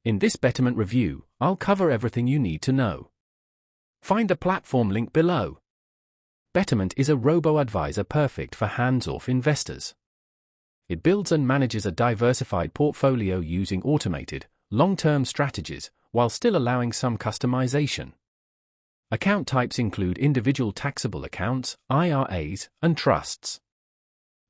In this Betterment review, I'll cover everything you need to know. Find the platform link below. Betterment is a robo-advisor perfect for hands-off investors. It builds and manages a diversified portfolio using automated, long-term strategies, while still allowing some customization. Account types include individual taxable accounts, IRAs, and trusts.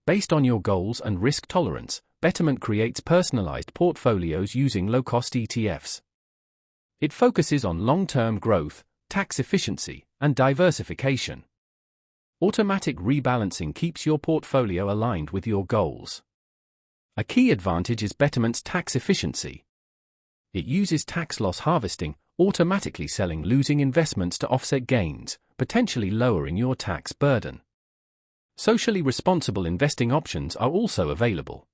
Based on your goals and risk tolerance, Betterment creates personalized portfolios using low-cost ETFs. It focuses on long-term growth, tax efficiency, and diversification. Automatic rebalancing keeps your portfolio aligned with your goals. A key advantage is Betterment's tax efficiency. It uses tax loss harvesting, automatically selling losing investments to offset gains, potentially lowering your tax burden. Socially responsible investing options are also available.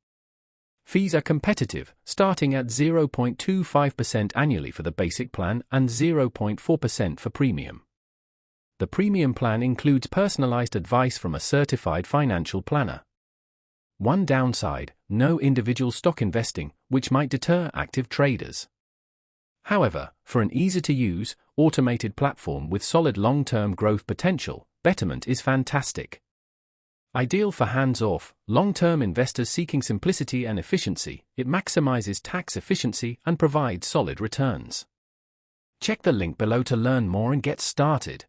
Fees are competitive, starting at 0.25% annually for the basic plan and 0.4% for premium. The premium plan includes personalized advice from a certified financial planner. One downside: no individual stock investing, which might deter active traders. However, for an easy-to-use, automated platform with solid long-term growth potential, Betterment is fantastic. Ideal for hands-off, long-term investors seeking simplicity and efficiency, it maximizes tax efficiency and provides solid returns. Check the link below to learn more and get started.